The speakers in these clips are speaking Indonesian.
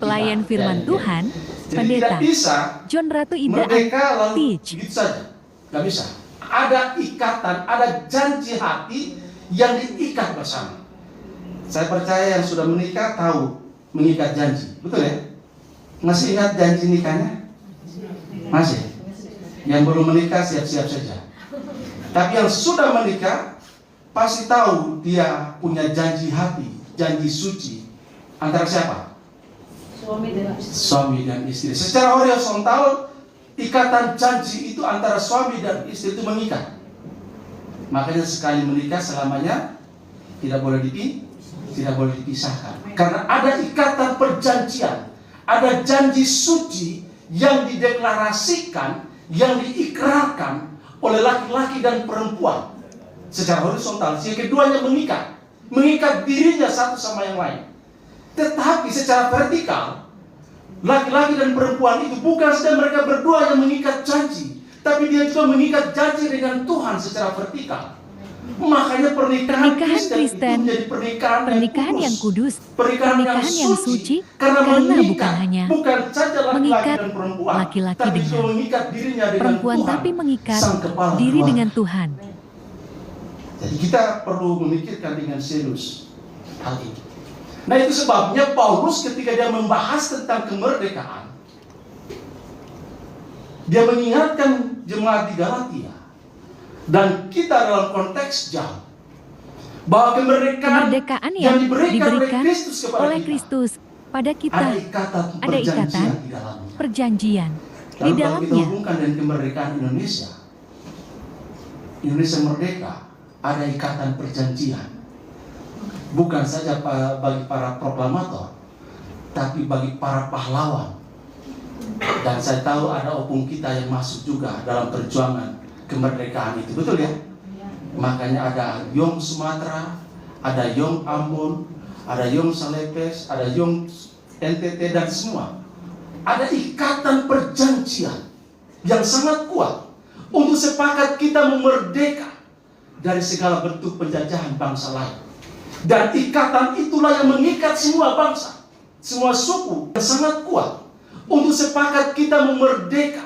Pelayan firman Tuhan, Jadi Pendeta tidak bisa John Ratu Indah merdeka lalu Teach. gitu saja. Gak bisa. Ada ikatan, ada janji hati yang diikat bersama. Saya percaya yang sudah menikah tahu mengikat janji. Betul ya? Masih ingat janji nikahnya? Masih? Yang belum menikah siap-siap saja. Tapi yang sudah menikah pasti tahu dia punya janji hati, janji suci. Antara siapa? Suami dan istri. Secara horizontal, ikatan janji itu antara suami dan istri itu mengikat. Makanya sekali menikah selamanya tidak boleh dipisahkan. Karena ada ikatan perjanjian, ada janji suci yang dideklarasikan, yang diikrarkan oleh laki-laki dan perempuan secara horizontal. Yang keduanya mengikat dirinya satu sama yang lain. Tetapi secara vertikal, laki-laki dan perempuan itu bukan saja mereka berdua yang mengikat janji, tapi dia juga mengikat janji dengan Tuhan secara vertikal. Makanya pernikahan Kristen itu menjadi pernikahan yang kudus, pernikahan yang suci, karena bukan hanya bukan saja laki-laki mengikat dan perempuan, laki-laki tapi dengan juga mengikat dirinya dengan perempuan, Tuhan, tapi mengikat Sang Kepala diri keluarga. dengan Tuhan. Jadi kita perlu memikirkan dengan serius hal ini. Nah, itu sebabnya Paulus ketika dia membahas tentang kemerdekaan, dia mengingatkan jemaat di Galatia dan kita dalam konteks jauh bahwa kemerdekaan yang diberikan oleh Kristus kepada oleh kita, Kristus pada kita, ada ikatan perjanjian di Lalu kalau kita dalamnya. hubungkan dengan kemerdekaan Indonesia merdeka, ada ikatan perjanjian. Bukan saja bagi para proklamator, tapi bagi para pahlawan. Dan saya tahu ada opung kita yang masuk juga dalam perjuangan kemerdekaan itu, betul ya? Makanya ada Yong Sumatera, ada Yong Ambon, ada Yong Salepes, ada Yong NTT dan semua. Ada ikatan perjanjian yang sangat kuat untuk sepakat kita memerdeka dari segala bentuk penjajahan bangsa lain. Dan ikatan itulah yang mengikat semua bangsa, semua suku yang sangat kuat untuk sepakat kita memerdeka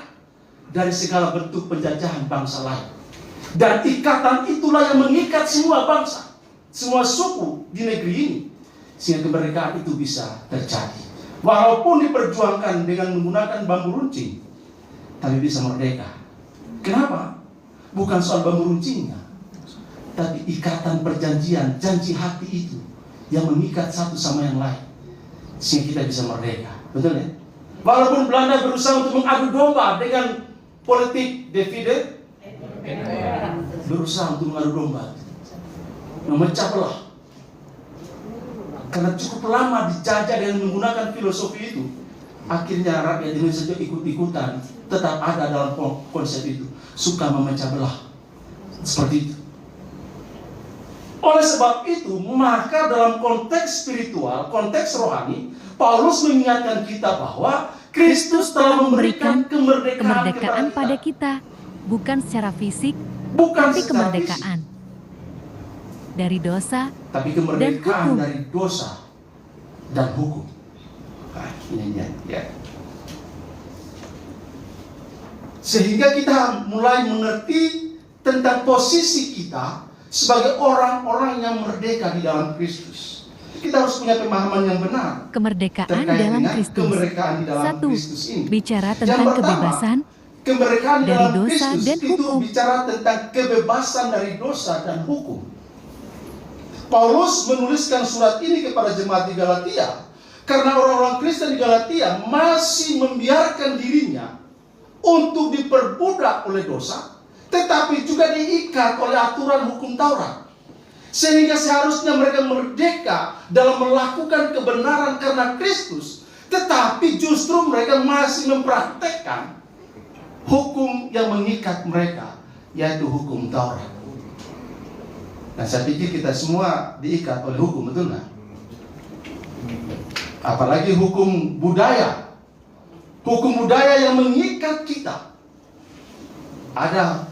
dari segala bentuk penjajahan bangsa lain. Dan ikatan itulah yang mengikat semua bangsa, semua suku di negeri ini, sehingga kemerdekaan itu bisa terjadi. Walaupun diperjuangkan dengan menggunakan bambu runcing, tapi bisa merdeka. Kenapa? Bukan soal bambu runcingnya, tapi ikatan perjanjian, janji hati itu yang mengikat satu sama yang lain, sehingga kita bisa merdeka. Betul ya? Walaupun Belanda berusaha untuk mengadu domba dengan politik divide, berusaha untuk mengadu domba, memecah belah. Karena cukup lama dijajah dengan menggunakan filosofi itu, akhirnya rakyat Indonesia juga ikut-ikutan, tetap ada dalam konsep itu, suka memecah belah. Seperti itu. Oleh sebab itu, maka dalam konteks spiritual, konteks rohani, Paulus mengingatkan kita bahwa Kristus telah memberikan kemerdekaan pada kita, bukan secara fisik, bukan tapi secara kemerdekaan dari dosa, tapi dan kemerdekaan hukum. dari dosa dan hukum. Nah, ini ya. Sehingga kita mulai mengerti tentang posisi kita sebagai orang-orang yang merdeka di dalam Kristus. Kita harus punya pemahaman yang benar Kemerdekaan terkait dalam dengan Kristus. kemerdekaan di dalam Satu, Kristus ini. bicara Yang tentang pertama, kebebasan kemerdekaan di dari dalam dosa Kristus dan itu hukum. bicara tentang kebebasan dari dosa dan hukum. Paulus menuliskan surat ini kepada jemaat di Galatia karena orang-orang Kristen di Galatia masih membiarkan dirinya untuk diperbudak oleh dosa, tetapi juga diikat oleh aturan hukum Taurat. Sehingga seharusnya mereka merdeka dalam melakukan kebenaran karena Kristus, tetapi justru mereka masih mempraktekkan hukum yang mengikat mereka, yaitu hukum Taurat. Nah, saya pikir kita semua diikat oleh hukum, betul nggak? Apalagi hukum budaya yang mengikat kita. Ada